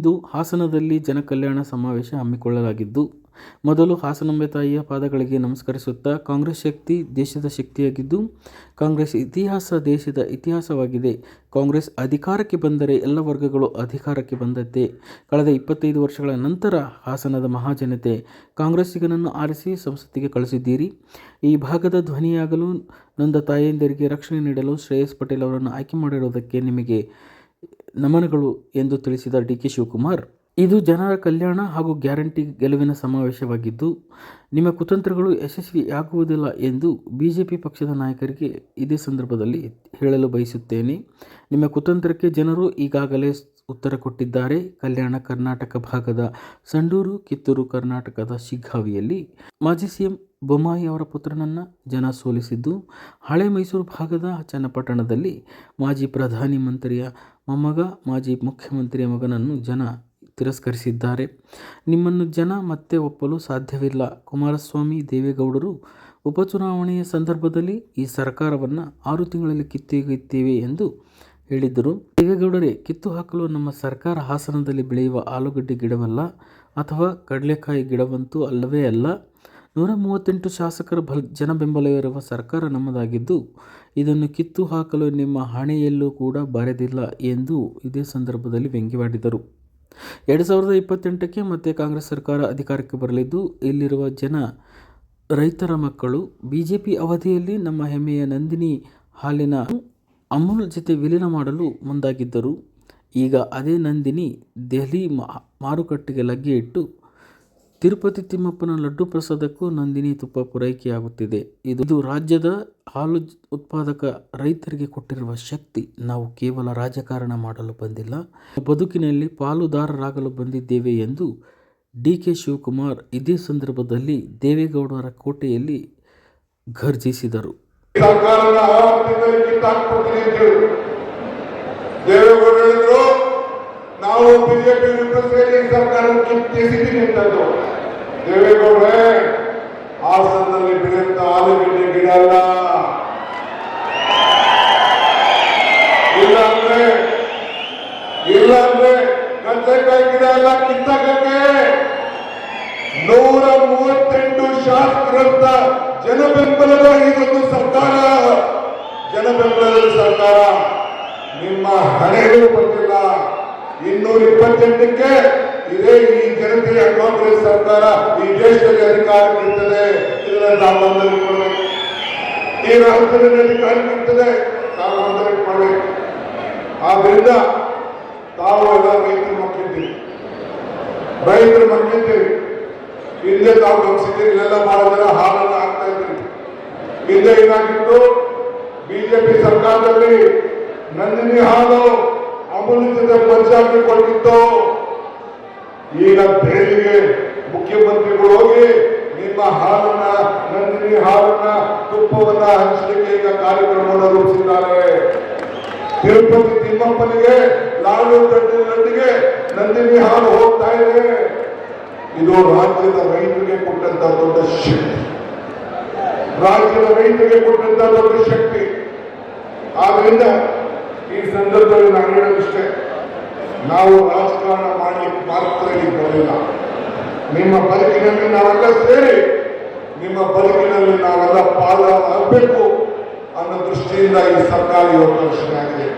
ಇಂದು ಹಾಸನದಲ್ಲಿ ಜನಕಲ್ಯಾಣ ಸಮಾವೇಶ ಹಮ್ಮಿಕೊಳ್ಳಲಾಗಿದ್ದು, ಮೊದಲು ಹಾಸನಾಂಬೆ ತಾಯಿಯ ಪಾದಗಳಿಗೆ ನಮಸ್ಕರಿಸುತ್ತಾ, ಕಾಂಗ್ರೆಸ್ ಶಕ್ತಿ ದೇಶದ ಶಕ್ತಿಯಾಗಿದ್ದು, ಕಾಂಗ್ರೆಸ್ ಇತಿಹಾಸ ದೇಶದ ಇತಿಹಾಸವಾಗಿದೆ. ಕಾಂಗ್ರೆಸ್ ಅಧಿಕಾರಕ್ಕೆ ಬಂದರೆ ಎಲ್ಲ ವರ್ಗಗಳು ಅಧಿಕಾರಕ್ಕೆ ಬಂದದ್ದೇ. ಕಳೆದ 25 ವರ್ಷಗಳ ನಂತರ ಹಾಸನದ ಮಹಾಜನತೆ ಕಾಂಗ್ರೆಸ್ಸಿಗನನ್ನು ಆರಿಸಿ ಸಂಸತ್ತಿಗೆ ಕಳಿಸಿದ್ದೀರಿ. ಈ ಭಾಗದ ಧ್ವನಿಯಾಗಲು, ನೊಂದ ತಾಯಂದಿರಿಗೆ ರಕ್ಷಣೆ ನೀಡಲು ಶ್ರೇಯಸ್ ಪಟೇಲ್ ಅವರನ್ನು ಆಯ್ಕೆ ಮಾಡಿರುವುದಕ್ಕೆ ನಿಮಗೆ ನಮನಗಳು ಎಂದು ತಿಳಿಸಿದ ಡಿ.ಕೆ. ಶಿವಕುಮಾರ್, ಇದು ಜನರ ಕಲ್ಯಾಣ ಹಾಗೂ ಗ್ಯಾರಂಟಿ ಗೆಲುವಿನ ಸಮಾವೇಶವಾಗಿದ್ದು, ನಿಮ್ಮ ಕುತಂತ್ರಗಳು ಯಶಸ್ವಿಯಾಗುವುದಿಲ್ಲ ಎಂದು ಬಿಜೆಪಿ ಪಕ್ಷದ ನಾಯಕರಿಗೆ ಇದೇ ಸಂದರ್ಭದಲ್ಲಿ ಹೇಳಲು ಬಯಸುತ್ತೇನೆ. ನಿಮ್ಮ ಕುತಂತ್ರಕ್ಕೆ ಜನರು ಈಗಾಗಲೇ ಉತ್ತರ ಕೊಟ್ಟಿದ್ದಾರೆ. ಕಲ್ಯಾಣ ಕರ್ನಾಟಕ ಭಾಗದ ಸಂಡೂರು, ಕಿತ್ತೂರು, ಕರ್ನಾಟಕದ ಶಿಗ್ಗಾವಿಯಲ್ಲಿ ಮಾಜಿ ಸಿಎಂ ಬೊಮ್ಮಾಯಿ ಅವರ ಪುತ್ರನನ್ನು ಜನ ಸೋಲಿಸಿದ್ದು, ಹಳೆ ಮೈಸೂರು ಭಾಗದ ಚನ್ನಪಟ್ಟಣದಲ್ಲಿ ಮಾಜಿ ಪ್ರಧಾನಿ ಮಂತ್ರಿಯ ಮೊಮ್ಮಗ, ಮಾಜಿ ಮುಖ್ಯಮಂತ್ರಿಯ ಮಗನನ್ನು ಜನ ತಿರಸ್ಕರಿಸಿದ್ದಾರೆ. ನಿಮ್ಮನ್ನು ಜನ ಮತ್ತೆ ಒಪ್ಪಲು ಸಾಧ್ಯವಿಲ್ಲ. ಕುಮಾರಸ್ವಾಮಿ, ದೇವೇಗೌಡರು ಉಪಚುನಾವಣೆಯ ಸಂದರ್ಭದಲ್ಲಿ ಈ ಸರ್ಕಾರವನ್ನು 6 ತಿಂಗಳಲ್ಲಿ ಕಿತ್ತೊಗೆಯುತ್ತೇವೆ ಎಂದು ಹೇಳಿದ್ದರು. ದೇವೇಗೌಡರೇ, ಕಿತ್ತು ಹಾಕಲು ನಮ್ಮ ಸರ್ಕಾರ ಹಾಸನದಲ್ಲಿ ಬೆಳೆಯುವ ಆಲೂಗಡ್ಡೆ ಗಿಡವಲ್ಲ ಅಥವಾ ಕಡಲೆಕಾಯಿ ಗಿಡವಂತೂ ಅಲ್ಲವೇ ಅಲ್ಲ. 138 ಶಾಸಕರ ಜನ ಬೆಂಬಲವಿರುವ ಸರ್ಕಾರ ನಮ್ಮದಾಗಿದ್ದು, ಇದನ್ನು ಕಿತ್ತು ಹಾಕಲು ನಿಮ್ಮ ಹಣೆಯಲ್ಲೂ ಕೂಡ ಬರೆದಿಲ್ಲ ಎಂದು ಇದೇ ಸಂದರ್ಭದಲ್ಲಿ ವ್ಯಂಗ್ಯವಾಡಿದರು. 2028ಕ್ಕೆ ಮತ್ತೆ ಕಾಂಗ್ರೆಸ್ ಸರ್ಕಾರ ಅಧಿಕಾರಕ್ಕೆ ಬರಲಿದ್ದು, ಇಲ್ಲಿರುವ ಜನ ರೈತರ ಮಕ್ಕಳು. ಬಿಜೆಪಿ ಅವಧಿಯಲ್ಲಿ ನಮ್ಮ ಹೆಮ್ಮೆಯ ನಂದಿನಿ ಹಾಲಿನ ಅಮೂಲ್ ಜೊತೆ ವಿಲೀನ ಮಾಡಲು ಮುಂದಾಗಿದ್ದರು. ಈಗ ಅದೇ ನಂದಿನಿ ದೆಹಲಿ ಮಾರುಕಟ್ಟೆಗೆ ಲಗ್ಗೆ ಇಟ್ಟು ತಿರುಪತಿ ತಿಮ್ಮಪ್ಪನ ಲಡ್ಡು ಪ್ರಸಾದಕ್ಕೂ ನಂದಿನಿ ತುಪ್ಪ ಪೂರೈಕೆಯಾಗುತ್ತಿದೆ. ಇದು ರಾಜ್ಯದ ಹಾಲು ಉತ್ಪಾದಕ ರೈತರಿಗೆ ಕೊಟ್ಟಿರುವ ಶಕ್ತಿ. ನಾವು ಕೇವಲ ರಾಜಕಾರಣ ಮಾಡಲು ಬಂದಿಲ್ಲ, ಬದುಕಿನಲ್ಲಿ ಪಾಲುದಾರರಾಗಲು ಬಂದಿದ್ದೇವೆ ಎಂದು ಡಿ.ಕೆ. ಶಿವಕುಮಾರ್ ಇದೇ ಸಂದರ್ಭದಲ್ಲಿ ದೇವೇಗೌಡರ ಕೋಟೆಯಲ್ಲಿ ಘರ್ಜಿಸಿದರು. ನಾವು ಬಿಜೆಪಿ ಸರ್ಕಾರ ದೇವೇಗೌಡರೇ, ಹಾಸನದಲ್ಲಿ ಬೆಳೆಯುತ್ತ ಆಲೂಗಡ್ಡೆ ಗಿಡ ಅಲ್ಲ, ಇಲ್ಲಾಂದ್ರೆ ಕಡಲೆಕಾಯಿ ಗಿಡ ಅಲ್ಲ. ಕಿತ್ತಕ್ಕೆ 138 ಶಾಸಕರಂತ ಜನಬೆಂಬಲದ ಇದೊಂದು ಸರ್ಕಾರ, ಜನಬೆಂಬಲದ ಸರ್ಕಾರ. ನಿಮ್ಮ ಹಣೆಗೂ ಬಂದಿಲ್ಲ. 228ಕ್ಕೆ ಇದೇ ಈ ಜನತೆಯ ಕಾಂಗ್ರೆಸ್ ಸರ್ಕಾರ ಈ ದೇಶದಲ್ಲಿ ಅಧಿಕಾರಕ್ಕೆ ಇರ್ತದೆ. ಇದನ್ನ ನಾವು ಕೊಡಬೇಕು. ಈ ರಾಜ್ಯದಲ್ಲಿ ಅಧಿಕಾರಕ್ಕೆ ಇರ್ತದೆ, ನಾವು ಕೊಡಬೇಕು. ಆದ್ರಿಂದ ತಾವು ಎಲ್ಲ ರೈತರ ಮಕ್ಕಳಿದ್ದೀರಿ. ಹಿಂದೆ ತಾವು ಗಮನಿಸಿದ್ದೀರಿ, ಇಲ್ಲೆಲ್ಲ ಬಹಳ ಜನ ಹಾಲನ್ನು ಹಾಕ್ತಾ ಇದ್ದೀರಿ. ಹಿಂದೆ ಏನಾಗಿತ್ತು, ಬಿಜೆಪಿ ಸರ್ಕಾರದಲ್ಲಿ ನಂದಿನಿ ಹಾಲು ಅಮೂಲ್ ಜೊತೆ ಪಂಚಾಯತ್ ಕೊಟ್ಟಿತ್ತು. ಈಗ ದೆಹಲಿಗೆ ಮುಖ್ಯಮಂತ್ರಿಗಳು ಹೋಗಿ ನಿಮ್ಮ ಹಾಲನ್ನ, ನಂದಿನಿ ಹಾಲನ್ನ, ತುಪ್ಪವನ್ನ ಹಂಚಲಿಕ್ಕೆ ಈಗ ಕಾರ್ಯಕ್ರಮವನ್ನು ರೂಪಿಸಿದ್ದಾರೆ. ತಿರುಪತಿ ತಿಮ್ಮಪ್ಪನಿಗೆ, ಲಾಡು ಲಡ್ಡಿಗೆ ನಂದಿನಿ ಹಾಲು ಹೋಗ್ತಾ ಇದೆ. ಇದು ರಾಜ್ಯದ ರೈತರಿಗೆ ಕೊಟ್ಟಂತ ದೊಡ್ಡ ಶಕ್ತಿ, ರಾಜ್ಯದ ರೈತರಿಗೆ ಕೊಟ್ಟಂತ ದೊಡ್ಡ ಶಕ್ತಿ. ಆದ್ರಿಂದ ಈ ಸಂದರ್ಭದಲ್ಲಿ ನಾನು ಹೇಳೋದಿಷ್ಟೇ, ನಾವು ರಾಜಕಾರಣ ಮಾಡಲಿಕ್ಕೆ ಮಾತ್ರ ಇಲ್ಲಿ ಬರಲಿಲ್ಲ. ನಿಮ್ಮ ಬದುಕಿನಲ್ಲಿ ನಾವೆಲ್ಲ ಸೇರಿ ನಿಮ್ಮ ಬದುಕಿನಲ್ಲಿ ನಾವೆಲ್ಲ ಪಾಲಾಗಬೇಕು ಅನ್ನೋ ದೃಷ್ಟಿಯಿಂದ ಈ ಸರ್ಕಾರ ಇವತ್ತು ರಚನೆ ಆಗಿದೆ.